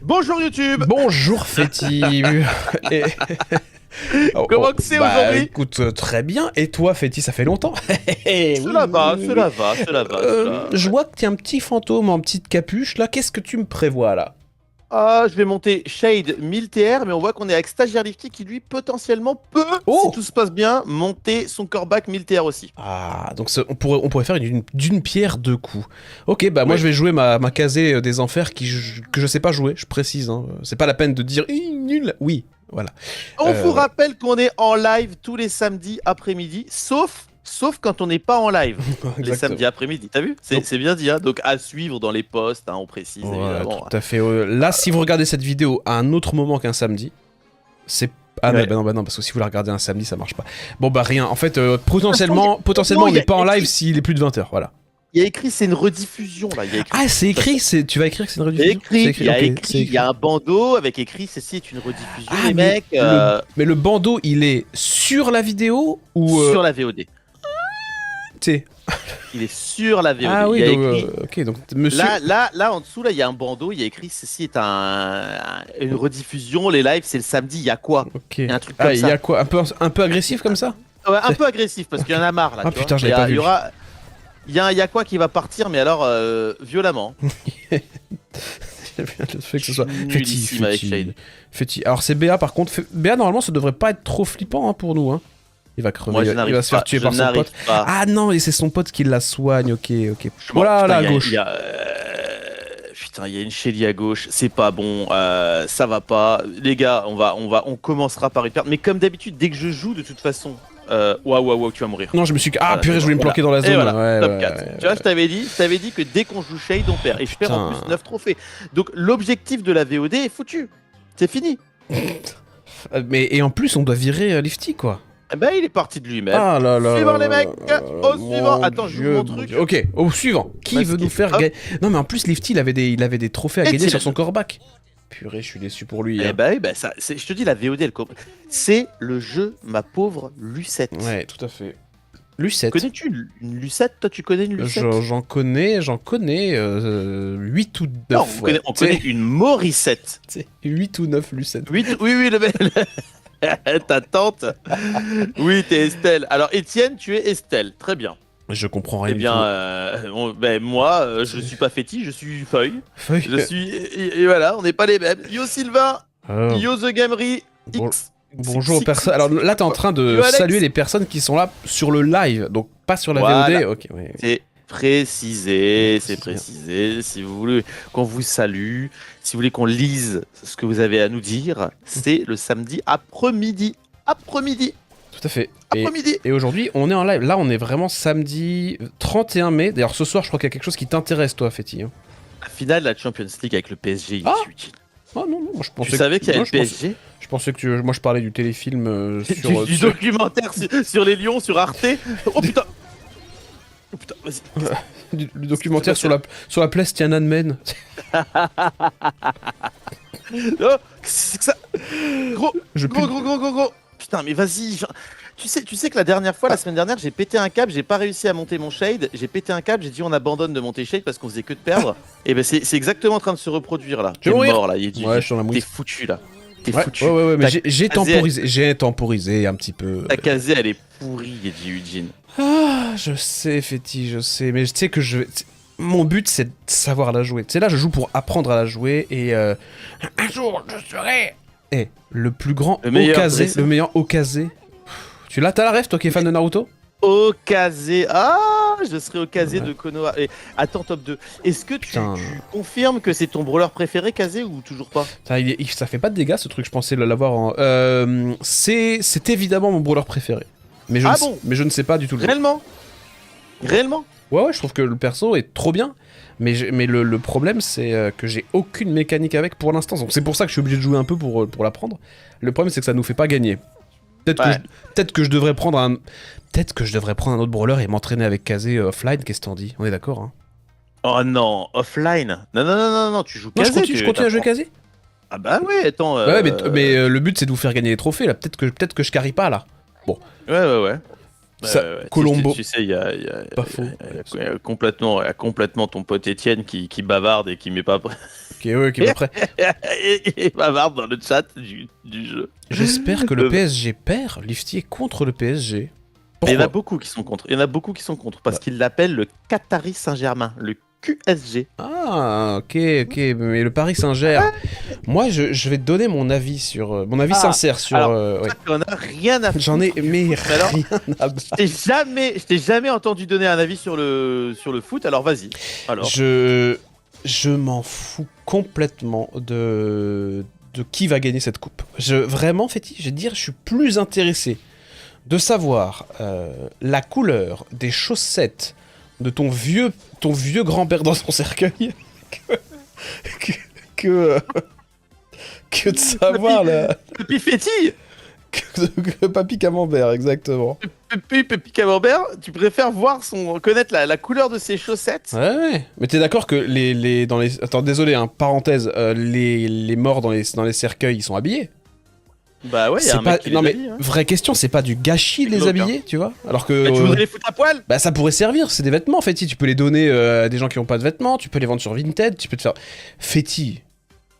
Bonjour YouTube. Bonjour Féti. Et- Comment que c'est aujourd'hui? Écoute, très bien. Et toi Féti, ça fait longtemps. Cela va. Je vois que tu as un petit fantôme en petite capuche là. Qu'est-ce que tu me prévois là? Ah, je vais monter Shade 1000 TR, mais on voit qu'on est avec Stagiaire Lifty qui lui potentiellement peut, si tout se passe bien, monter son coreback 1000 TR aussi. Ah, donc on pourrait faire d'une pierre deux coups. Ok, bah moi je vais jouer ma casée des enfers que je sais pas jouer, je précise. Hein. C'est pas la peine de dire nul. Oui, voilà. On vous rappelle qu'on est en live tous les samedis après-midi, sauf quand on n'est pas en live les samedis après-midi. T'as vu? C'est bien dit, hein. Donc à suivre dans les posts, hein, on précise évidemment. Tout à fait. Là, si vous regardez cette vidéo à un autre moment qu'un samedi, c'est... Ah bah non, parce que si vous la regardez un samedi, ça marche pas. Bon bah rien, en fait, potentiellement on n'est pas en live s'il est plus de 20h, voilà. Il y a écrit c'est une rediffusion là. Ah c'est écrit, tu vas écrire que c'est une rediffusion? Il y a un bandeau avec écrit ceci est une rediffusion, les mecs. Mais le bandeau, il est sur la vidéo ou... Sur la VOD. T'sais. Il est sur la VOD. Ah oui, il y a donc, écrit... ok, donc monsieur... Là, en dessous, là, il y a un bandeau, il y a écrit ceci est une rediffusion, les lives, c'est le samedi, il y a quoi? Ok. Il y a un truc comme ça. Il y a quoi? Un peu agressif comme ça? Ouais, un peu agressif, parce qu'il y en a marre, là. Ah putain, j'avais pas vu. Il y a quoi qui va partir, mais alors, violemment. J'aime bien le fait que ce soit Féti. Alors c'est BA par contre. BA normalement ça devrait pas être trop flippant hein, pour nous. Hein. Il va crever, il va se faire tuer par son pote. Ah non, et c'est son pote qui la soigne, ok. Voilà, là à gauche. Putain, il y a une Shelly à gauche, c'est pas bon, ça va pas. Les gars, on commencera par une perte. Mais comme d'habitude, dès que je joue, de toute façon... Waouh, tu vas mourir. Non, je me suis... Ah purée, je voulais me planquer dans la zone. Voilà, top 4. Tu vois, je t'avais dit que dès qu'on joue Shade, on perd. Et je perds en plus 9 trophées. Donc l'objectif de la VOD est foutu. C'est fini. Et en plus, on doit virer Lifty, quoi. Eh ben, il est parti de lui-même. Ah là là. Suivant les mecs. Au suivant. Attends, je joue mon truc. Ok, au suivant. Qui veut nous faire gagner? Non, mais en plus, Lifty, il avait des trophées à gagner sur son coreback. Purée, je suis déçu pour lui. Eh ben, ça, je te dis, la VOD, c'est le jeu, ma pauvre Lucette. Ouais, tout à fait. Lucette. Connais-tu une Lucette? Toi, tu connais une Lucette? J'en connais 8 ou 9. Non, on connaît une Morissette. 8 ou 9 Lucette. Oui, le mec. Ta tante. Oui, t'es Estelle. Alors, Étienne, tu es Estelle. Très bien. Je comprends rien. Eh bien, moi, je suis pas Féti, je suis Feuille. Je suis... Et voilà, on n'est pas les mêmes. Yo Sylvain. Yo The Gamery. X. Bonjour aux personnes. Alors là, t'es en train de saluer les personnes qui sont là sur le live, donc pas sur la VOD. Ok. Ouais. C'est précisé. Si vous voulez qu'on vous salue, si vous voulez qu'on lise ce que vous avez à nous dire, c'est le samedi après-midi. Tout à fait. Après-midi. Et aujourd'hui, on est en live. Là, on est vraiment samedi 31 mai. D'ailleurs, ce soir, je crois qu'il y a quelque chose qui t'intéresse, toi, Féti. Hein. La finale de la Champions League avec le PSG, il est utile. Ah non, moi je pensais. Tu savais qu'il y avait le PSG? Je pensais que moi je parlais du téléfilm du documentaire sur les Lions sur Arte. Oh putain, vas-y. Du documentaire sur la place Tiananmen. Oh, c'est que ça. Gros. Putain, mais vas-y. Tu sais que la dernière fois, la semaine dernière, j'ai pété un câble, j'ai pas réussi à monter mon Shade, j'ai pété un câble, j'ai dit on abandonne de monter Shade parce qu'on faisait que de perdre. Et ben c'est exactement en train de se reproduire là. T'es mort là, t'es foutu là. T'es foutu. Ouais, mais j'ai temporisé un petit peu. Ta casée elle est pourrie, Eugene. Ah, je sais, Féti, je sais, mais tu sais que mon but c'est de savoir la jouer. Tu sais là, je joue pour apprendre à la jouer et un jour je serai le plus grand Okazé, le meilleur Okazé. Tu l'as, t'as la ref, toi qui es fan de Naruto? Okazé, je serai Okazé de Konoha. Et attends, top 2. Est-ce que tu confirmes que c'est ton brawler préféré, Kazé, ou toujours pas? Ça fait pas de dégâts ce truc, je pensais l'avoir en... c'est évidemment mon brawler préféré. Mais je ne sais pas du tout le Réellement? Ouais, je trouve que le perso est trop bien. Mais le problème, c'est que j'ai aucune mécanique avec pour l'instant. Donc c'est pour ça que je suis obligé de jouer un peu pour l'apprendre. Le problème, c'est que ça nous fait pas gagner. Peut-être que je devrais prendre un autre brawler et m'entraîner avec Kazé offline. Qu'est-ce que t'en dis? On est d'accord, hein? Oh non, offline. Non, tu joues Kazé. Je continue à jouer Kazé. Ah bah ouais, attends. Ouais, mais le but c'est de vous faire gagner les trophées là. Peut-être que je carry pas là. Bon. Ouais. Colombo. Tu sais, il y a, Pas faux. il y a complètement ton pote Étienne qui bavarde et qui met pas Ok, ouais, ok, après. et bavarde dans le chat du jeu. J'espère que le PSG perd. Lifty est contre le PSG. Il y en a Pourquoi? beaucoup qui sont contre. Il y en a beaucoup qui sont contre parce qu'ils l'appellent le Qatari Saint-Germain, le QSG. Ah, ok, mais le Paris Saint-Germain. Moi, je vais te donner mon avis sur mon avis sincère sur. Ouais. T'en as rien à foutre. J'en ai mais Alors, rien à battre. je t'ai jamais entendu donner un avis sur le foot. Alors vas-y. Alors. Je m'en fous complètement de qui va gagner cette coupe. Vraiment, Féti, je vais te dire, je suis plus intéressé de savoir la couleur des chaussettes de ton vieux grand-père dans son cercueil que de savoir Papy Féti, que Papy Camembert, exactement. Papy Camembert, tu préfères connaître la couleur de ses chaussettes. Ouais, mais t'es d'accord que Attends, désolé, hein, parenthèse, les morts dans les cercueils, ils sont habillés? Bah ouais, y a C'est un pas... mec qui Non les mais, habille, hein. vraie question, c'est pas du gâchis de les glauque, habiller, tu vois? Alors que... Bah, tu voudrais les foutre à poil? Bah ça pourrait servir, c'est des vêtements, Féti, tu peux les donner à des gens qui ont pas de vêtements, tu peux les vendre sur Vinted, tu peux te faire... Féti,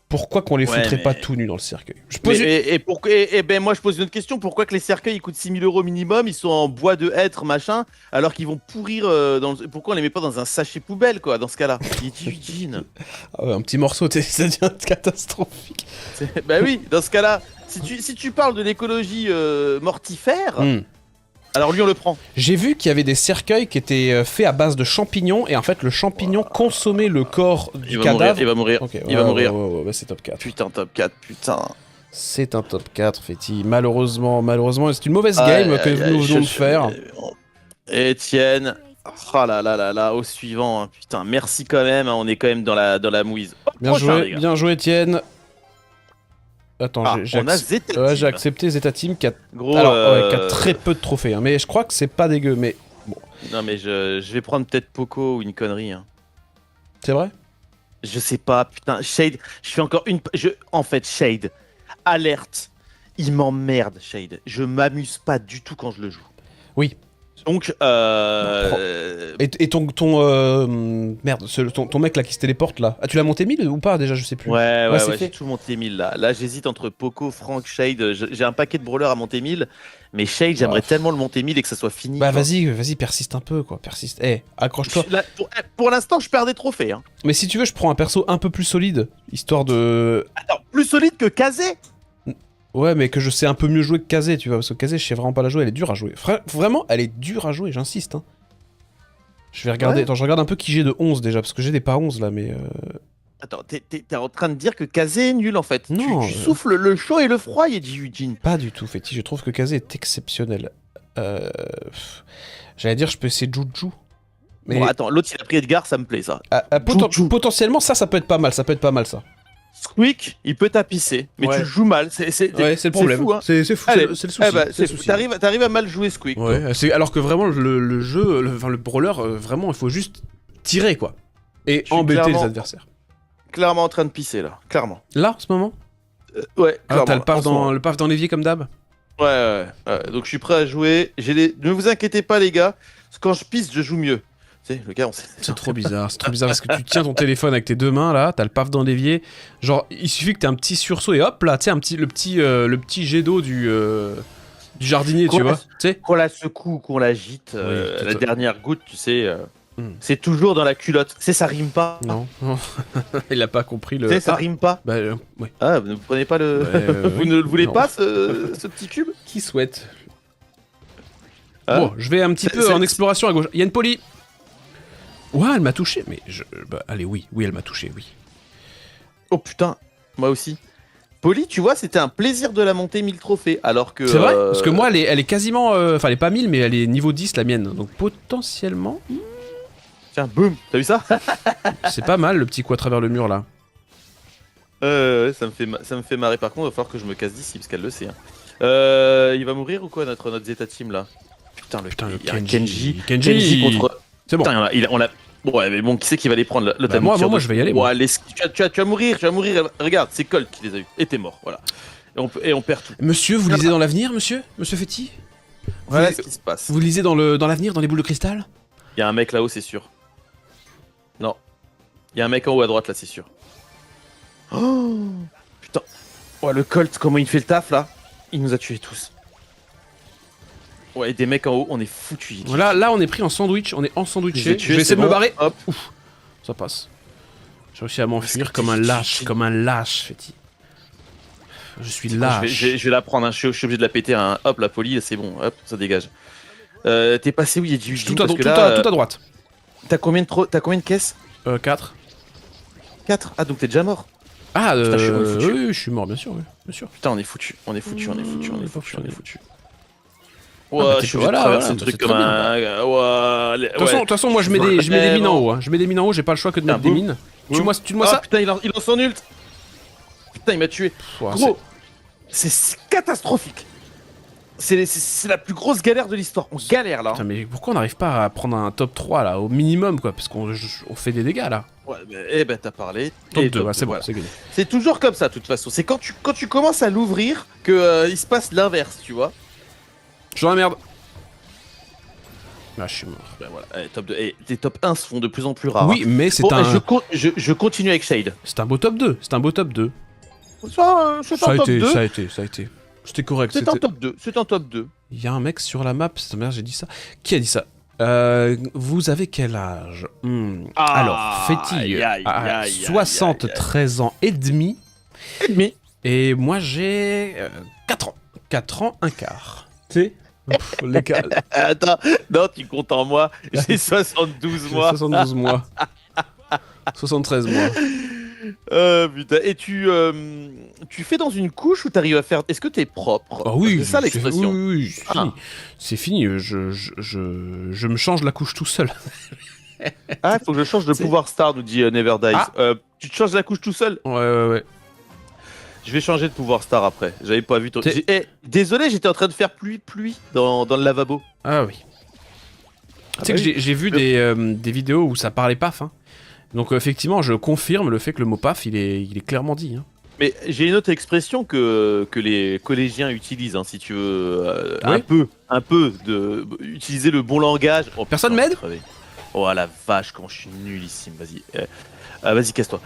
pourquoi qu'on les foutrait pas tout nus dans le cercueil? Ben moi je pose une autre question, pourquoi que les cercueils ils coûtent 6 000 € minimum, ils sont en bois de hêtre machin, alors qu'ils vont pourrir pourquoi on les met pas dans un sachet poubelle quoi, dans ce cas-là? Il est 18 jeans. Ah ouais, un petit morceau, ça devient catastrophique. Bah oui, dans ce cas-là, si tu parles de l'écologie mortifère, alors lui on le prend. J'ai vu qu'il y avait des cercueils qui étaient faits à base de champignons, et en fait le champignon consommait le corps du cadavre. Il va mourir, Okay, il va mourir. Ouais, c'est top 4. Putain, top 4, putain. C'est un top 4, Féti. Malheureusement, c'est une mauvaise game que nous venons de faire. Etienne, oh là là là là, au suivant, hein. Putain, merci quand même, hein, on est quand même dans la mouise. Bien joué, Etienne. Attends, j'ai Zeta accepté Zeta Team qui a... Gros, qui a très peu de trophées, hein, mais je crois que c'est pas dégueu, mais bon. Non mais je vais prendre peut-être Poco ou une connerie. Hein. C'est vrai? Je sais pas, putain, Shade, je fais encore une... En fait, Shade, alerte, il m'emmerde, Shade. Je m'amuse pas du tout quand je le joue. Oui. Donc, Et ton merde, ton mec là qui se téléporte là, tu l'as monté 1000 ou pas déjà, je sais plus. Ouais, c'est j'ai tout monté 1000 là. Là, j'hésite entre Poco, Franck, Shade. J'ai un paquet de brawlers à monter 1000, mais Shade, j'aimerais tellement le monter 1000 et que ça soit fini. Bah vas-y, persiste un peu quoi, persiste. Accroche-toi. Pour l'instant, je perds des trophées. Hein. Mais si tu veux, je prends un perso un peu plus solide, histoire de... Attends, plus solide que Kazé? Ouais, mais que je sais un peu mieux jouer que Kazé, tu vois, parce que Kazé, je sais vraiment pas la jouer, elle est dure à jouer. Vraiment, elle est dure à jouer, j'insiste. Hein. Je vais regarder, attends, je regarde un peu qui j'ai de 11 déjà, parce que j'ai des pas 11 là, mais... Attends, t'es en train de dire que Kazé est nul en fait. Non. Tu souffles le chaud et le froid, Yeji Eugene. Pas du tout, Féti, je trouve que Kazé est exceptionnel. J'allais dire, je peux essayer Juju. Mais... Bon, attends, l'autre il a pris Edgar, ça me plaît ça. Potentiellement, ça peut être pas mal, ça. Squeak, il peut tapisser, mais tu le joues mal. C'est le problème. Fou, hein. C'est fou, Allez, c'est le souci. C'est le souci. T'arrives à mal jouer Squeak. Ouais, alors que vraiment, le jeu, le brawler, vraiment, il faut juste tirer, quoi. Et embêter les adversaires. Clairement en train de pisser, là. Clairement. Là, en ce moment ouais, clairement. T'as le paf dans l'évier comme d'hab? Ouais. Donc je suis prêt à jouer. Ne vous inquiétez pas, les gars. Parce que quand je pisse, je joue mieux. Le gars, c'est trop bizarre, parce que tu tiens ton téléphone avec tes deux mains là, t'as le paf dans l'évier, genre il suffit que t'aies un petit sursaut et hop là, tu sais le petit jet d'eau du jardinier, tu vois, tu sais. Qu'on la secoue, qu'on l'agite, la dernière goutte, tu sais, c'est toujours dans la culotte. Ça rime pas. Non. Il a pas compris le. Ça rime pas. Bah ouais. Ah, vous ne prenez pas le. Vous ne le voulez pas ce petit cube? Qui souhaite. Bon, je vais un petit peu en exploration à gauche. Il y a une poly. Ouais, elle m'a touché, mais allez, oui, elle m'a touché, oui. Oh putain, moi aussi. Polly, tu vois, c'était un plaisir de la monter 1000 trophées, alors que... C'est vrai parce que moi, elle est quasiment... Enfin, elle est pas 1000, mais elle est niveau 10, la mienne. Donc potentiellement... Tiens, boum, t'as vu ça? C'est pas mal, le petit coup à travers le mur, là. Ça me fait marrer. Par contre, il va falloir que je me casse d'ici, parce qu'elle le sait. Hein. Il va mourir ou quoi, notre Zeta Team, là? Putain, le Kenji. Kenji contre... C'est bon. Putain, on l'a... Ouais, mais bon, qui c'est qui va les prendre là, moi, je vais y aller. Ouais, tu vas mourir, Regarde, c'est Colt qui les a eu. Et t'es mort, voilà. Et on perd tout. Monsieur, vous lisez dans l'avenir, monsieur Féti? Voilà ce qui se passe. Vous lisez dans l'avenir, dans les boules de cristal? Il y a un mec là-haut, c'est sûr. Non. Il y a un mec en haut à droite là, c'est sûr. Oh putain. Ouais, le Colt, comment il fait le taf là? Il nous a tués tous. Ouais, des mecs en haut, on est foutus. Voilà, là on est pris en sandwich, on est en sandwiché. Je vais c'est essayer de me bon. barrer. Hop. Ouf, ça passe. J'ai réussi à m'enfuir comme un lâche, Fetty. Je suis lâche. Je vais la prendre, hein. Je suis obligé de la péter. Hein. Hop, la poly, c'est bon. Hop, ça dégage. T'es passé où? Il y a du tout à droite. T'as combien de caisses? 4. 4. Ah, donc t'es déjà mort. Ah, putain, oui, je suis mort, bien sûr, oui, bien sûr. Putain, on est foutu. On est foutu. Ah, Ouais, bah, je suis obligé de traverser le truc comme un. De toute façon, moi je mets des mines en haut. Hein. Je mets des mines en haut, j'ai pas le choix que de mettre des mines. Tue-moi ça. Putain, il lance son ult. Putain, il m'a tué. Gros, c'est catastrophique. C'est la plus grosse galère de l'histoire. On galère là. Putain, mais pourquoi on n'arrive pas à prendre un top 3 là, au minimum quoi? Parce qu'on fait des dégâts là. Ouais, eh ben t'as parlé. Top 2, ouais, c'est bon, c'est gagné. C'est toujours comme ça, de toute façon. C'est quand tu commences à l'ouvrir que il se passe l'inverse, tu vois. Je suis dans la merde. Ah, je suis mort. Ben voilà, top 2. Les top 1 se font de plus en plus rares. Oui, mais c'est Je continue avec Shade. C'est un beau top 2. C'est un beau top 2. Ça a été. C'était correct. C'est un top 2. C'est un top 2. Il y a un mec sur la map. Merde, j'ai dit ça. Qui a dit ça? Vous avez quel âge? Alors, Fetty a 73 ans et demi. Et moi j'ai 4 ans. 4 ans, un quart. Tu sais, les gars. Attends, non, tu comptes en mois. J'ai 72 mois. 72 mois. 73 mois. Putain. Et tu fais dans une couche ou t'arrives à faire. Est-ce que t'es propre? Ah oui, c'est ça l'expression. Oui, c'est fini. C'est fini. Je me change la couche tout seul. Ah, faut que je change de pouvoir star, nous dit Never Dies. Tu te changes la couche tout seul? Ouais. Je vais changer de pouvoir star après. J'avais pas vu ton. Désolé, j'étais en train de faire pluie dans le lavabo. Ah oui. Tu sais que j'ai vu des vidéos où ça parlait paf. Hein. Donc effectivement, je confirme le fait que le mot paf, il est clairement dit. Hein. Mais j'ai une autre expression que les collégiens utilisent, hein, si tu veux, un peu de utiliser le bon langage. Oh, personne m'aide? Oh la vache, comment je suis nullissime. Vas-y, vas-y, casse-toi.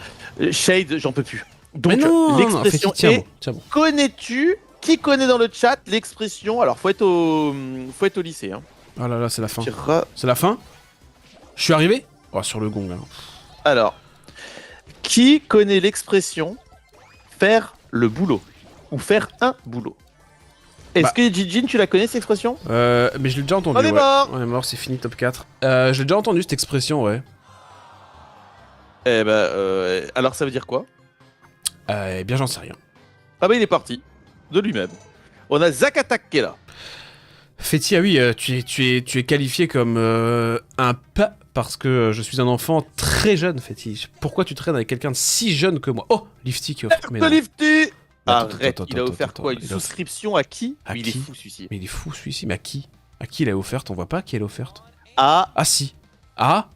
Shade, j'en peux plus. Donc l'expression est. Connais-tu? Qui connaît dans le chat l'expression? Alors faut être au lycée. Hein. Oh là là, c'est la fin. C'est la fin? Je suis arrivé? Oh, sur le gong là. Alors, qui connaît l'expression faire le boulot ou faire un boulot? Est-ce que Jijin, tu la connais cette expression? Mais je l'ai déjà entendu. On est mort. On est mort, c'est fini, top 4. Je l'ai déjà entendu cette expression, ouais. Eh ben, alors ça veut dire quoi? Eh bien, j'en sais rien. Ah bah il est parti de lui-même. On a Zakatak qui est là. Fetty, ah oui, tu es qualifié comme un P parce que je suis un enfant très jeune, Fetty. Pourquoi tu traînes avec quelqu'un de si jeune que moi? Oh, Lifty qui offre. Lifty. Arrête, il a offert quoi? Une souscription à qui? Mais il est fou celui-ci. Mais il est fou celui-ci, mais à qui? À qui il a offert? On voit pas à qui elle a offerte. Ah si. Ah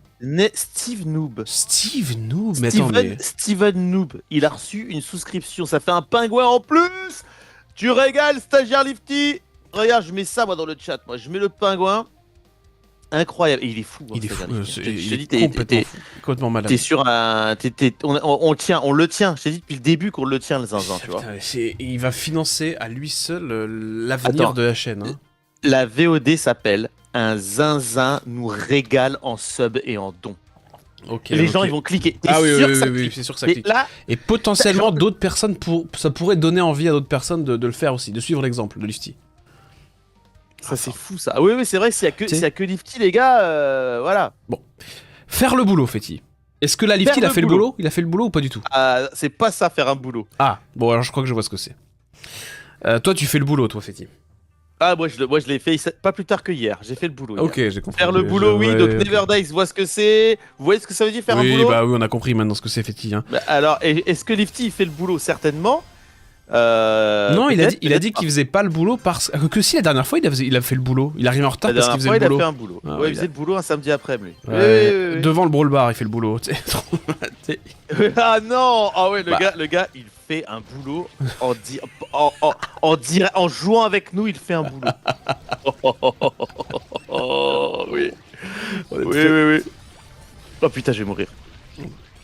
Steve Noob. Steve Noob, mais attends, Steven Noob, il a reçu une souscription, ça fait un pingouin en plus. Tu régales, stagiaire Lifty. Regarde, je mets ça moi dans le chat, moi je mets le pingouin. Incroyable, et il est fou. Il est fou, t'es complètement malade. T'es sur un, on le tient. Je t'ai dit depuis le début qu'on le tient le zinzin, tu vois. Il va financer à lui seul l'avenir de la chaîne. Hein. La VOD s'appelle Un zinzin nous régale en sub et en don. Les gens ils vont cliquer. Oui, c'est sûr que ça clique. Là, et potentiellement d'autres personnes, ça pourrait donner envie à d'autres personnes de le faire aussi, de suivre l'exemple de Lifty. Ça c'est fou ça. Oui, c'est vrai, s'il y a que Lifty les gars, voilà. Bon. Faire le boulot, Fetty. Est-ce que là Lifty il a fait le boulot? Il a fait le boulot ou pas du tout? C'est pas ça faire un boulot. Ah, bon alors je crois que je vois ce que c'est. Toi tu fais le boulot toi Fetty. Ah moi je l'ai fait pas plus tard que hier, j'ai fait le boulot. Ok, j'ai compris. Faire le boulot, oui, donc Never Dies voit ce que c'est. Vous voyez ce que ça veut dire faire un boulot? Oui, on a compris maintenant ce que c'est Fetty. Hein. Alors, est-ce que Lifty il fait le boulot? Certainement. Non, il a peut-être dit pas. qu'il faisait pas le boulot parce que si la dernière fois il a fait le boulot. Il arrive en retard La parce qu'il dernière faisait fois, le il a boulot. fait un boulot. Ah, Ouais, il il faisait le boulot un samedi après-midi. lui. Ouais, devant le brawl bar, il fait le boulot. tu sais, Ah non! Ah ouais, Bah. le gars, il fait un boulot en jouant avec nous, il fait un boulot. Oh, oui. Oui. Oh putain, je vais mourir.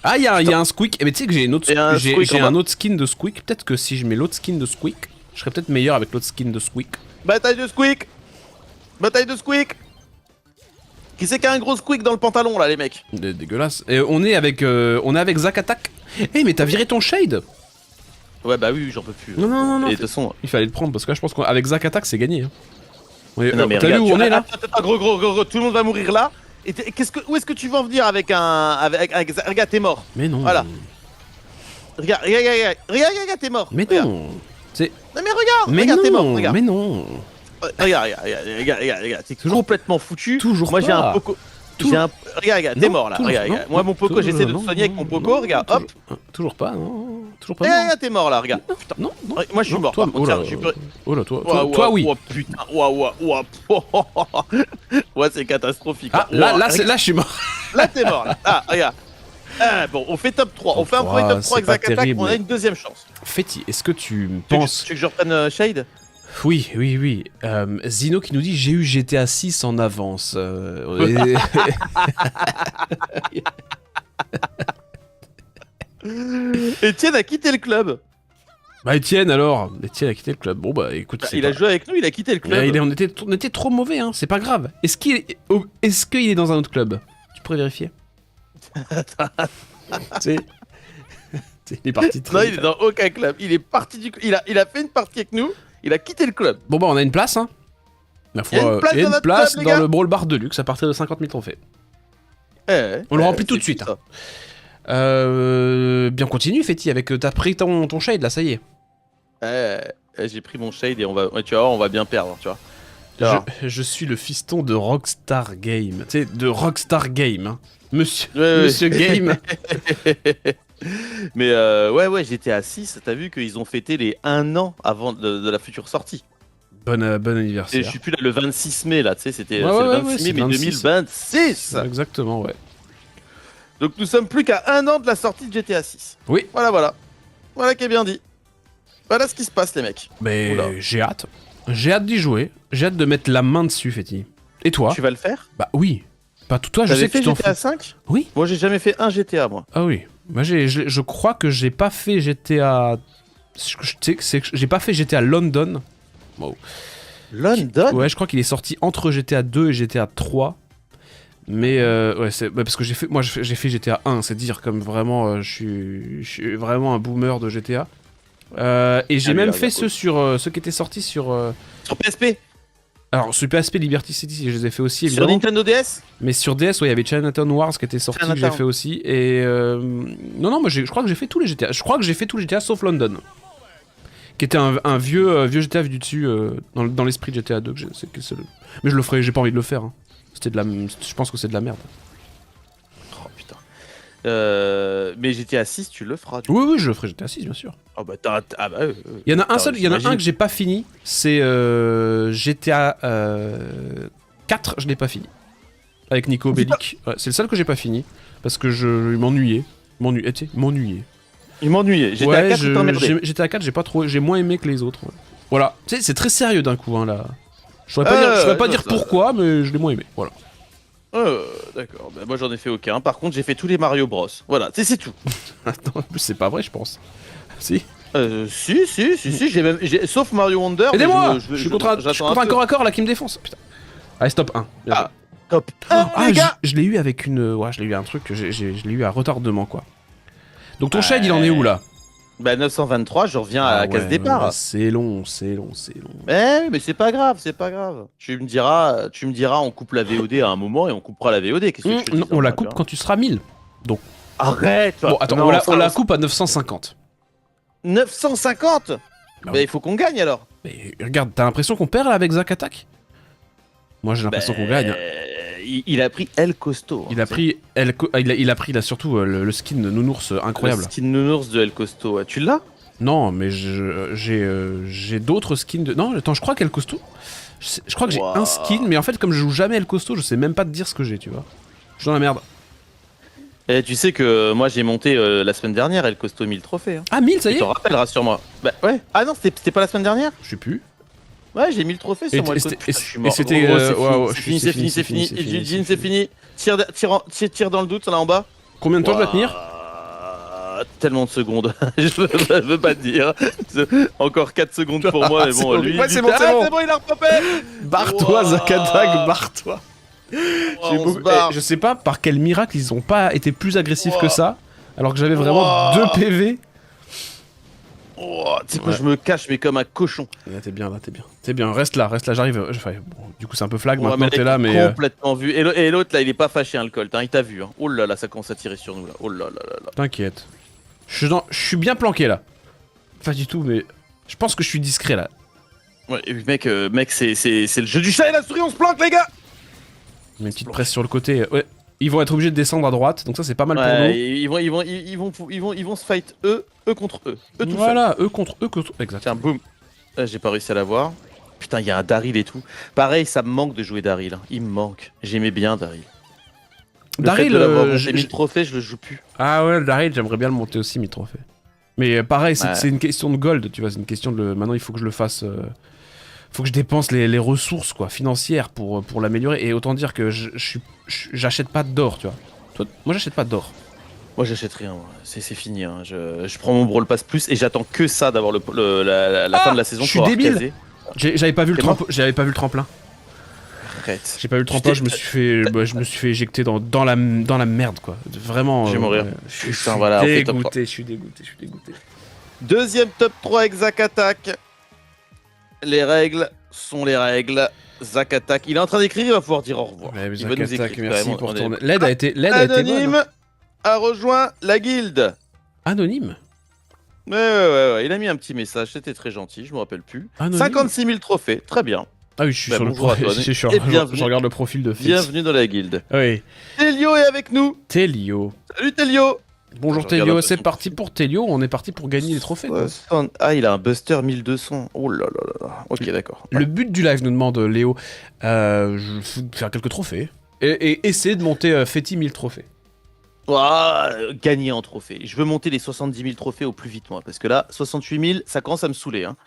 Ah, il y a un Squeak. Mais tu sais que j'ai une autre, Il y a un Squeak j'ai en un bas. autre skin de Squeak. Peut-être que si je mets l'autre skin de Squeak, je serais peut-être meilleur avec l'autre skin de Squeak. Bataille de Squeak! Bataille de Squeak! Qui c'est qui a un gros Squeak dans le pantalon là, les mecs? Dégueulasse. Et on est avec Zack Attack. Eh, mais t'as viré ton shade? Ouais, bah oui, j'en peux plus. Non. Et de toute façon. Il fallait le prendre parce que là, je pense qu'avec Zack Attack, c'est gagné. Hein. Non, mais T'as vu regarde, où on est là? Attends, gros, tout le monde va mourir là. Et où est-ce que tu veux en venir avec un. Regarde, t'es mort. Mais non. Voilà. Regarde, t'es mort. Mais Regarde. non. C'est. Non, mais regarde, Mais regarde, t'es mort. non. Regarde, Mais non. regarde, t'es Toujours- complètement foutu. toujours Moi, j'ai pas. un poco. Tout- Regarde, t'es Non, mort là. toujours- Regarde. non, Moi, non, mon poco, toujours- j'essaie de non, te soigner avec mon poco. non, Regarde, toujours- hop. Toujours pas, non. Toujours pas. non. Regarde, t'es mort là, regarde. Putain. Non. Moi, je suis Non, mort. toi, par contre, tiens, je suis plus- oh là, toi, Ouah, toi, oui. ouah, putain, ouah. Ouais, c'est catastrophique. Ah, Ouah, là, je suis mort. Là, t'es mort, là. Ah, regarde. Ah, bon, on fait top 3. On fait un premier top 3 c'est avec pas Zack Attack, terrible, on a mais- une deuxième chance. Fetty, est-ce que tu Tu veux penses... que je reprenne Shade? Oui. Zino qui nous dit j'ai eu GTA 6 en avance. Et- Etienne a quitté le club. Bah Etienne alors, Etienne a quitté le club. Bon bah écoute, c'est Il a pas- joué avec nous, il a quitté le club. Mais on était trop mauvais, hein. C'est pas grave. Est-ce qu'il est dans un autre club? Tu pourrais vérifier. Tu sais, il est parti très Non, il vite. est dans aucun club. Il est parti du club. Il a fait une partie avec nous. Il a quitté le club. Bon bah on a une place, hein. La Il y a une place il y a dans une notre place club, les dans gars. le Brawl Bar Deluxe à partir de 50 000 trophées. On le remplit tout de suite, ça. Bien continue, Fetty, avec t'as pris ton shade là, ça y est. J'ai pris mon Shade et tu vas voir, on va bien perdre, tu vois. Tu vas voir. Je suis le fiston de Rockstar Game. Tu sais, de Rockstar Game. Hein. Monsieur Ouais. Game. Mais ouais, j'étais à 6. T'as vu qu'ils ont fêté les 1 an avant de la future sortie. Bon Et anniversaire. je suis plus là le 26 mai là, tu sais, c'était Ouais, c'est ouais, le ouais, 26 c'est mai, mais 26. 2026. Exactement, ouais. Donc nous sommes plus qu'à 1 an de la sortie de GTA 6. Oui. Voilà. Voilà qui est bien dit. Voilà ce qui se passe, les mecs. Mais Oula. j'ai hâte. J'ai hâte d'y jouer. J'ai hâte de mettre la main dessus, Fetty. Et toi? Tu vas le faire? Bah oui. Pas tout toi, je T'avais sais que fait tu t'en GTA fous. 5? Oui. Moi, j'ai jamais fait un GTA, moi. Ah oui. Moi, je crois que j'ai pas fait GTA. Je sais que j'ai pas fait GTA London. Wow. London? Ouais, je crois qu'il est sorti entre GTA 2 et GTA 3. Mais ouais, c'est parce que j'ai fait GTA 1, c'est dire comme vraiment je suis vraiment un boomer de GTA. Et j'ai Ah, même mais fait regarde. ceux qui étaient sortis sur Sur PSP? alors sur PSP Liberty City, je les ai fait aussi Sur évidemment. Nintendo DS? Mais sur DS, ouais, il y avait Chinatown Wars qui était sorti, que j'ai Chinatown. fait aussi. Et non, moi je crois que j'ai fait tous les GTA. Je crois que j'ai fait tous les GTA sauf London, qui était un vieux GTA vu du dessus dans l'esprit de GTA 2. Mais je le ferai, j'ai pas envie de le faire. Hein. Je pense que c'est de la merde. Oh putain. Mais GTA 6, tu le feras. Oui, je le ferai GTA 6, bien sûr. Oh bah ah bah Il y en a un Attends, seul, il y en a j'imagine. un que j'ai pas fini, c'est GTA 4, je l'ai pas fini. Avec Nico Bellic. Ouais, c'est le seul que j'ai pas fini, parce que je m'ennuyais. M'ennuyais. Il m'ennuyait. GTA Ouais, 4, il t'emmerdait. GTA 4, j'ai moins aimé que les autres. Ouais. Voilà, tu sais, c'est très sérieux d'un coup, hein, là. Je saurais pas dire pourquoi, mais je l'ai moins aimé, voilà. D'accord, bah, moi j'en ai fait aucun. Par contre, j'ai fait tous les Mario Bros. Voilà, c'est tout. Attends, en plus, c'est pas vrai, je pense. Si. Si, sauf Mario Wonder. mais Aidez-moi Je suis contre j'attends un peu. corps à corps là qui me défonce. Putain. Allez, stop 1. Ah, top. Les gars. je l'ai eu avec une. Ouais, je l'ai eu un truc, je l'ai eu à retardement, quoi. Donc ton shade, il en est où là? Bah 923, je reviens à la case départ. Ouais, c'est long. Mais c'est pas grave. Tu me diras, on coupe la VOD à un moment et on coupera la VOD. Qu'est-ce que je te dis, Non, on la ça, coupe tu quand tu seras 1000. vois. Arrête. Bon, attends, Non, on la coupe à 950. 950. Bah Bah oui. il faut qu'on gagne alors. Mais regarde, t'as l'impression qu'on perd là avec Zack Attack? Moi j'ai l'impression qu'on gagne. Il a pris El Costo. Il a pris, il a pris là surtout le skin nounours incroyable. Le skin nounours de El Costo. Ouais. Tu l'as? Non, mais j'ai d'autres skins de... Non, attends, je crois qu'El Costo... Je crois que j'ai un skin, mais en fait, comme je joue jamais El Costo, je sais même pas te dire ce que j'ai, tu vois. Je suis dans la merde. Et tu sais que moi j'ai monté la semaine dernière El Costo 1000 trophées. Hein. Ah, 1000, ça y Tu est? t'en rappelles, rassure-moi. Bah ouais. Ah non, c'était pas la semaine dernière? Je sais plus. Ouais, j'ai 1000 trophées sur moi. Et c'était... C'est fini, c'est fini. Jean, c'est fini. Tire dans le doute, là en bas. Combien de temps je dois tenir? Tellement de secondes. Je veux pas te dire. Encore 4 secondes pour moi, mais bon, lui. Ouais, c'est bon, c'est bon. C'est bon, il a repopé. Barre-toi, Zakatak, barre-toi. Je sais pas par quel miracle ils ont pas été plus agressifs que ça, alors que j'avais vraiment 2 PV. Tu sais quoi, je me cache, mais comme un cochon. Là, t'es bien, T'es bien, reste là, j'arrive. Enfin, bon, du coup, c'est un peu flag maintenant, t'es là, mais. Complètement vu. Et l'autre, là, il est pas fâché, hein, le Colt, hein, il t'a vu. Hein. Oh là là, ça commence à tirer sur nous, là. Oh là là là là. T'inquiète. Je suis bien planqué, là. Pas du tout, mais. Je pense que je suis discret, là. Ouais, mec, c'est le jeu du chat et la souris, on se planque, les gars! Une petite presse sur le côté. Ouais. Ils vont être obligés de descendre à droite, donc ça c'est pas mal pour nous. Ils vont se fight eux contre eux. Eux tout voilà, eux contre eux. Exact. Tiens, boum. J'ai pas réussi à l'avoir. Putain, il y a un Daryl et tout. Pareil, ça me manque de jouer Daryl. Hein. Il me manque. J'aimais bien Daryl. Daryl, j'ai mis le trophée, je le joue plus. Ah ouais, Daryl, j'aimerais bien le monter aussi, mi trophée. Mais pareil, c'est une question de gold, tu vois. C'est une question de. Maintenant, il faut que je le fasse. Faut que je dépense les ressources quoi, financières pour l'améliorer. Et autant dire que j'achète pas d'or, tu vois. Toi, moi, j'achète pas d'or. Moi, j'achète rien. C'est fini. Hein. Je prends mon Brawl Pass Plus et j'attends que ça d'avoir la fin de la saison. Je suis débile. J'avais pas vu le tremplin. Arrête. J'ai pas vu le tremplin. Je me suis fait éjecter dans la merde quoi. Vraiment. Je vais mourir. Je suis dégoûté. Deuxième top 3 avec Zak Attack. Les règles sont les règles. Zak Attack, il est en train d'écrire, il va pouvoir dire au revoir. Ouais, il va nous écrire. Merci pour ton... L'aide a été Anonyme bonne. a rejoint la guilde. Anonyme? Ouais, il a mis un petit message, c'était très gentil, je me rappelle plus. Anonyme. 56 000 trophées, très bien. Ah oui, je suis sur le profil. Je regarde le profil de Fix. Bienvenue dans la guilde. Oui. Telio est avec nous. Telio. Salut Telio. Bonjour Telio, c'est parti pour Telio, on est parti pour gagner les trophées. Quoi. Ah, il a un buster 1200. Oh là là là. Ok, d'accord. Le but du live, nous demande Léo, faire quelques trophées. Et essayer de monter Fetty 1000 trophées. Gagner en trophées. Je veux monter les 70 000 trophées au plus vite, moi. Parce que là, 68 000, ça commence à me saouler. Hein.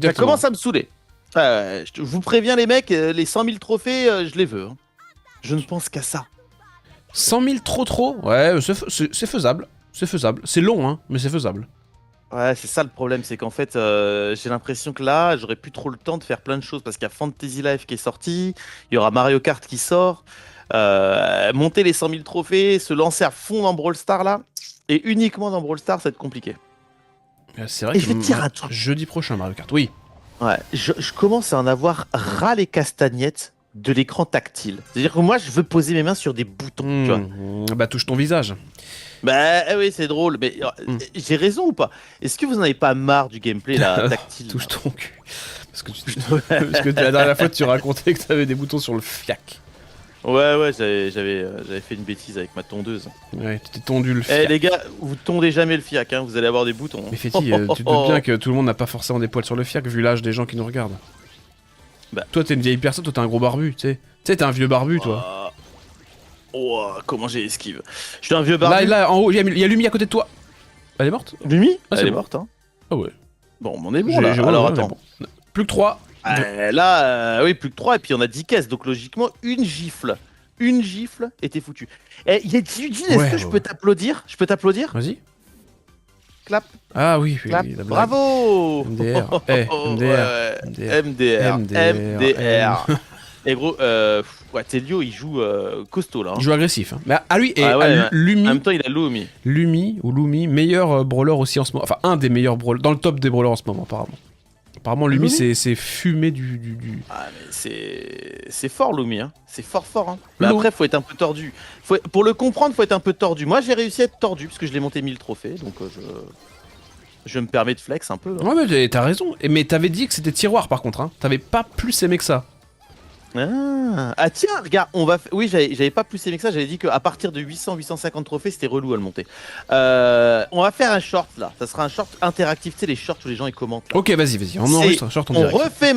Ça commence à me saouler. Je vous préviens, les mecs, les 100 000 trophées, je les veux. Hein. Je ne pense qu'à ça. 100 000 trop? Ouais, c'est faisable. C'est faisable. C'est long, hein, mais c'est faisable. Ouais, c'est ça le problème, c'est qu'en fait, j'ai l'impression que là, j'aurais plus trop le temps de faire plein de choses parce qu'il y a Fantasy Life qui est sorti, il y aura Mario Kart qui sort, monter les 100 000 trophées, se lancer à fond dans Brawl Stars là, et uniquement dans Brawl Stars, ça va être compliqué. C'est vrai et que je vais te dire un truc. Jeudi prochain, Mario Kart, oui. Ouais, je commence à en avoir ras les castagnettes de l'écran tactile. C'est-à-dire que moi, je veux poser mes mains sur des boutons, tu vois. Bah, touche ton visage. Bah oui, c'est drôle, mais j'ai raison ou pas? Est-ce que vous en avez pas marre du gameplay là, tactile? Touche ton cul. Parce que la dernière fois, tu racontais que t'avais des boutons sur le fiac. Ouais, j'avais fait une bêtise avec ma tondeuse. Ouais, tu t'es tondu le fiac. Eh les gars, vous tondez jamais le fiac, hein, vous allez avoir des boutons. Mais Fetty, tu te doutes bien que tout le monde n'a pas forcément des poils sur le fiac vu l'âge des gens qui nous regardent. Bah. Toi, t'es une vieille personne, toi, t'es un gros barbu, tu sais. Tu sais, t'es un vieux barbu, toi. Comment j'ai esquive. Je suis un vieux barbu. Là, en haut, il y a Lumi à côté de toi. Elle est morte? Lumi? Elle est morte, hein. Ah ouais. Bon, on est bon là. Alors attends. Bon. Plus que 3. Oui, plus que 3, et puis on a 10 caisses, donc logiquement, une gifle et t'es foutu. Eh, est-ce que je peux t'applaudir? Je peux t'applaudir? Vas-y. Clap. Ah oui, Clap. Bravo. MDR. MDR. Et gros, Telio il joue costaud là. Hein. Il joue agressif. Hein. Mais à lui, Lumi. En même temps, il a Lumi. Lumi, meilleur brawler aussi en ce moment. Enfin, un des meilleurs brawlers, dans le top des brawlers en ce moment, apparemment. Apparemment, Lumi, c'est fumé du. Ah, mais c'est fort, Lumi. Hein. C'est fort. Hein. Mais après, faut être un peu tordu. Pour le comprendre, faut être un peu tordu. Moi, j'ai réussi à être tordu parce que je l'ai monté 1000 trophées. Donc, je me permets de flex un peu. Hein. Ouais, mais t'as raison. Mais t'avais dit que c'était tiroir par contre. Hein. T'avais pas plus aimé que ça. Ah tiens, regarde, oui, j'avais pas plus aimé que ça, j'avais dit qu'à partir de 800-850 trophées, c'était relou à le monter. On va faire un short là, ça sera un short interactif, tu sais les shorts où les gens ils commentent là. Ok, vas-y, on enregistre un short en On direct. refait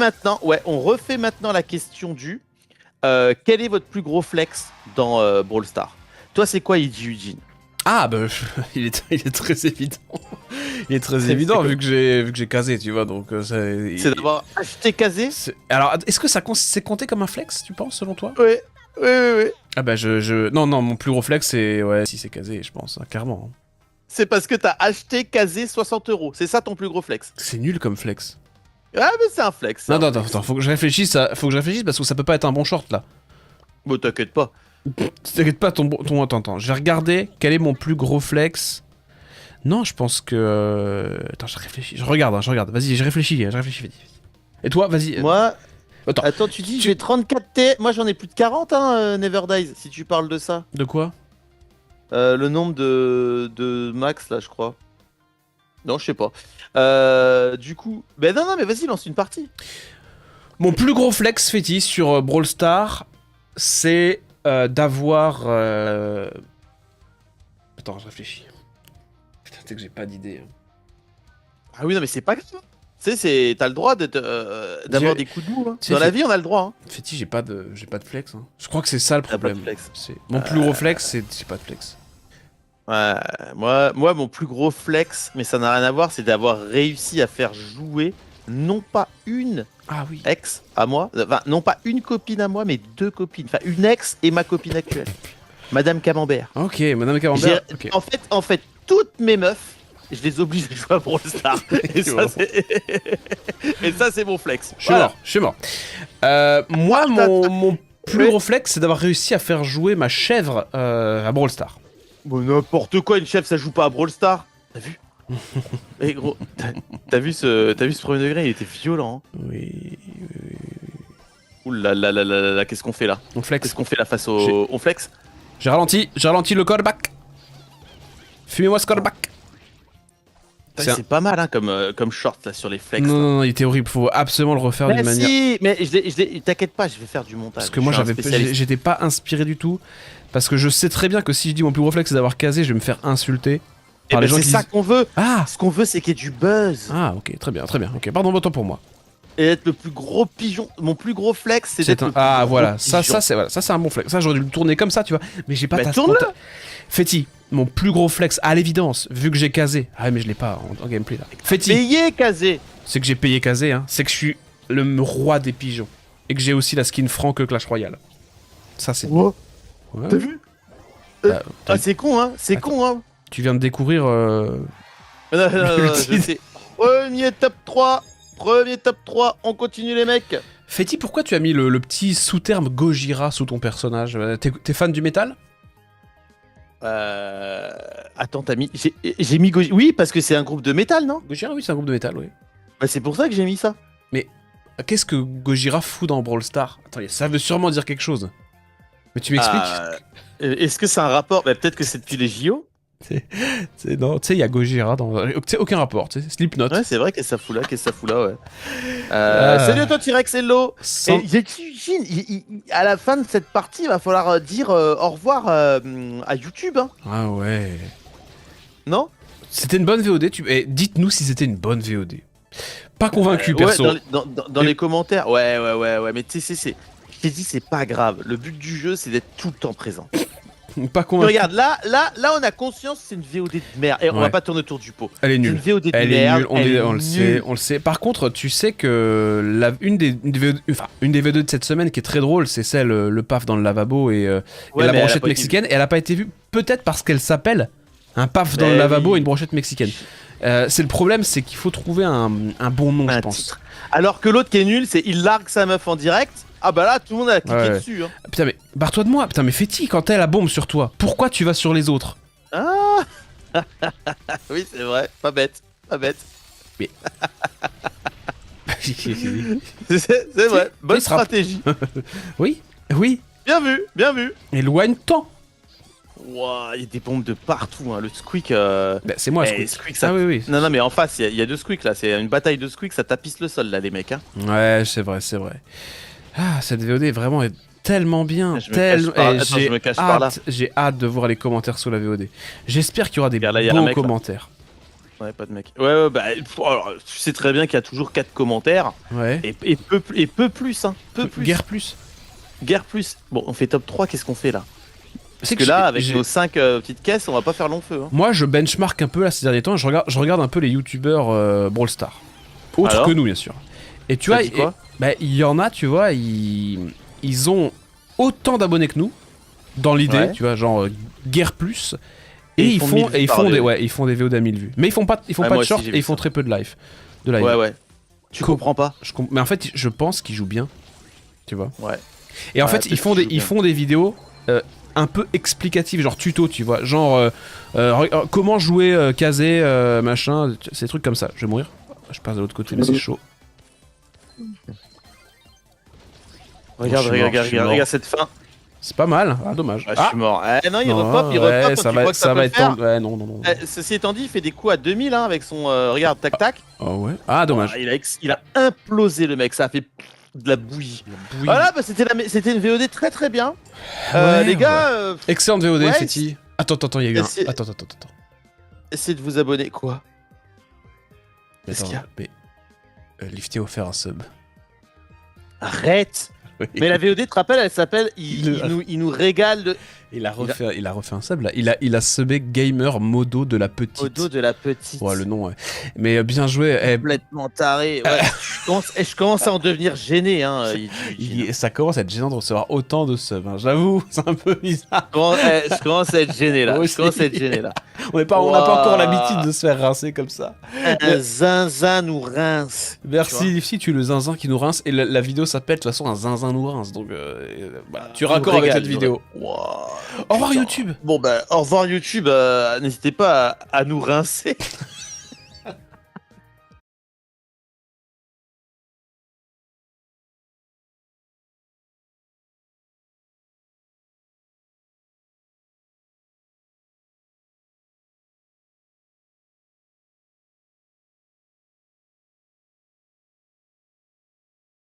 maintenant la question du quel est votre plus gros flex dans Brawl Stars? Toi c'est quoi Eugene? Ah bah il est très évident. Il est très évident vu que j'ai casé, tu vois, donc C'est d'avoir acheté casé? Alors, est-ce que c'est compté comme un flex, tu penses, selon toi? Oui, oui. Ah bah non, mon plus gros flex c'est... Ouais, si c'est casé, je pense, hein, clairement. C'est parce que t'as acheté casé 60 €, c'est ça ton plus gros flex? C'est nul comme flex. Ah mais c'est un flex. Non, attends, faut que je réfléchisse, parce que ça peut pas être un bon short, là. Bon t'inquiète pas. T'inquiète pas, attends, je vais regarder quel est mon plus gros flex. Non, je pense que... Attends, je réfléchis, je regarde, vas-y, je réfléchis, vas-y. Et toi, vas-y. Moi... Attends. Attends, tu dis j'ai 34 T, moi j'en ai plus de 40 hein, Never Dies, si tu parles de ça. De quoi? Le nombre de max là je crois. Non je sais pas. Du coup... Ben non mais vas-y lance une partie. Mon plus gros flex fétiche sur Brawl Stars, c'est d'avoir... Attends, je réfléchis. Putain, c'est que j'ai pas d'idée. Ah oui non mais c'est pas grave. Tu sais, t'as le droit d'avoir des coups de mou. Hein. Dans la vie on a le droit. Hein. Fétiche, j'ai pas de flex. Hein. Je crois que c'est ça le problème. Pas de flex. Mon plus gros flex, c'est j'ai pas de flex. Ouais, moi mon plus gros flex, mais ça n'a rien à voir, c'est d'avoir réussi à faire jouer non pas une ex à moi, enfin non pas une copine à moi, mais deux copines. Enfin une ex et ma copine actuelle, Madame Camembert. Ok, Madame Camembert. Okay. En fait, toutes mes meufs, je les oblige à jouer à Brawl Stars. Et ça, c'est mon flex. Je suis mort. Moi, mon plus gros flex, c'est d'avoir réussi à faire jouer ma chèvre à Brawl Stars. Bon, n'importe quoi, une chèvre, ça joue pas à Brawl Stars. T'as vu? Eh gros, t'as vu ce premier degré, il était violent. Hein. Oui. Ouh là là là là là, qu'est-ce qu'on fait là? On flex. Qu'est-ce qu'on fait là face au... On flex? J'ai ralenti le callback. Fumez-moi ce callback. C'est pas mal hein, comme short là sur les flex. Non, il était horrible, faut absolument le refaire d'une manière. Si, mais t'inquiète pas, je vais faire du montage. Parce que moi j'étais pas inspiré du tout. Parce que je sais très bien que si je dis mon plus gros flex c'est d'avoir casé, je vais me faire insulter. Par les gens c'est ça qu'on veut. Ah, ce qu'on veut c'est qu'il y ait du buzz. Ah ok, très bien. Ok, pardon, autant pour moi. Et être le plus gros pigeon. Mon plus gros flex c'est d'être le plus Ah gros voilà, pigeon. ça c'est un bon flex. Ça j'aurais dû le tourner comme ça, tu vois. Mais j'ai pas ta tourne-le. Féti, mon plus gros flex à l'évidence, vu que j'ai casé. Ah mais je l'ai pas en gameplay là. Féti. Payé casé. C'est que j'ai payé casé, hein. C'est que je suis le roi des pigeons. Et que j'ai aussi la skin franc Clash Royale. Ça c'est... Ouais. Ouais. T'as vu c'est con hein, con hein. Tu viens de découvrir... Non, je sais. Premier top 3, on continue les mecs. Féti, pourquoi tu as mis le petit sous-terme Gojira sous ton personnage? T'es fan du métal? Attends, t'as mis... J'ai mis Gojira... Oui, parce que c'est un groupe de métal, non? Gojira, oui, c'est un groupe de métal, oui. Bah c'est pour ça que j'ai mis ça. Mais qu'est-ce que Gojira fout dans Brawl Stars? Attends, ça veut sûrement dire quelque chose. Mais tu m'expliques? Est-ce que c'est un rapport? Bah peut-être que c'est depuis les JO. Non, tu sais, il y a Gojira dans... Tu sais, aucun rapport, tu sais, Slipknot. Ouais, c'est vrai, qu'est-ce que ça fout là, ouais. Salut à toi, T-Rex, hello. À la fin de cette partie, il va falloir dire au revoir à YouTube. Hein. Ah ouais. Non? C'était une bonne VOD, dites-nous si c'était une bonne VOD. Pas convaincu, perso. Ouais, dans les commentaires, ouais, mais tu sais, je t'ai dit, c'est pas grave. Le but du jeu, c'est d'être tout le temps présent. Pas convaincu. Regarde, là, on a conscience que c'est une VOD de merde. Et on va pas tourner autour du pot. Elle est nulle. Une VOD de elle merde. Est nulle. On le sait. Par contre, tu sais que une des VOD de cette semaine qui est très drôle, c'est celle, le paf dans le lavabo et la brochette mexicaine. Et elle a pas été vue, peut-être parce qu'elle s'appelle un paf dans le lavabo et une brochette mexicaine. C'est le problème, c'est qu'il faut trouver un bon nom, je pense. Titre. Alors que l'autre qui est nul, c'est il largue sa meuf en direct. Ah bah là, tout le monde a cliqué dessus. Hein. Putain, mais barre-toi de moi. Putain, mais Féti, quand t'as la bombe sur toi, pourquoi tu vas sur les autres? Ah oui, c'est vrai. Pas bête. Mais... c'est vrai. Bonne stratégie. Oui. Bien vu. Éloigne-toi. Wow, il y a des bombes de partout, hein. Le squeak. Bah, c'est moi, Squeak, ça... Ah oui. Non, mais en face, il y a deux squeaks là. C'est une bataille de squeaks, ça tapisse le sol là, les mecs. Hein. Ouais, c'est vrai. Ah, cette VOD vraiment est tellement bien. Je me cache par- Et Attends, je me cache par là. j'ai hâte de voir les commentaires sous la VOD. J'espère qu'il y aura des Regarde, là, y a un beaux mec, là. commentaires. Ouais, pas de mec. Ouais, bah, alors, tu sais très bien qu'il y a toujours 4 commentaires. Ouais. Et peu plus, hein. Peu plus. Guerre plus. Guerre plus. Bon, on fait top 3, qu'est-ce qu'on fait là? Parce C'est que là, avec j'ai- nos 5 petites caisses, on va pas faire long feu. Hein. Moi, je benchmark un peu là ces derniers temps. Je regarde un peu les youtubeurs Brawl Stars. Autres Alors que nous, bien sûr. Et tu Ça vois, dit quoi bah, il y en a, tu vois, ils ont autant d'abonnés que nous, dans l'idée, Ouais. tu vois, genre guerre plus. Et Et ils font, 1000 vues et ils par font des, vidéo. ouais, ils font des VO d'1000 vues. Mais ils font pas Ouais, de moi aussi, short j'ai et vu ils font ça. très peu de live. De live. Ouais. Tu Co- comprends pas? Mais en fait, je pense qu'ils jouent bien, tu vois. Ouais. Et en Ouais, fait, peut-être ils font qu'ils des, jouent ils font des vidéos un peu explicatives, genre tuto, tu vois, genre comment jouer casé, machin, ces trucs comme ça. Je vais mourir. Je passe de l'autre côté, mais c'est chaud. Regarde, je suis mort, je suis mort. regarde cette fin. C'est pas mal. Ah, dommage. Ah, je suis mort. Non, il non, repop, il ouais, repop. Quand ça tu va, vois que ça peut va le être faire. tendu. Ouais, non. Ceci étant dit, il fait des coups à 2000 hein, avec son. Regarde, tac tac. Oh ouais. Ah, dommage. Il a implosé le mec, ça a fait de la bouillie. Voilà, bah, c'était une VOD très très bien. Ouais, Les gars, Excellente VOD, ouais, Fetty. Attends, il y a eu un. c'est- Attends. essayez de vous abonner. Quoi? Qu'est-ce Attends, qu'il y a? mais. Lifty a offert un sub. Arrête! Oui. Mais la VOD, tu te rappelles, elle s'appelle Le- il nous régale de... Il a refait un sub là. Il a subé Gamer Modo de la petite. au dos de la petite. Ouais, le nom, ouais. Mais bien joué. Complètement taré. Ouais, je commence à en devenir gêné. Hein. Ça commence à être gênant de recevoir autant de subs, hein. J'avoue, c'est un peu bizarre. Je commence à être gêné là. Moi Je commence à être aussi. gêné là. On n'a pas encore l'habitude de se faire rincer comme ça. Un zinzin nous rince. Merci Lifty, tu es le zinzin qui nous rince. Et la vidéo s'appelle de toute façon un zinzin nous rince. Donc tu nous raccords avec régale, cette nous vidéo. Wow. Au revoir Putain. YouTube. Bon bah au revoir YouTube. N'hésitez pas à nous rincer.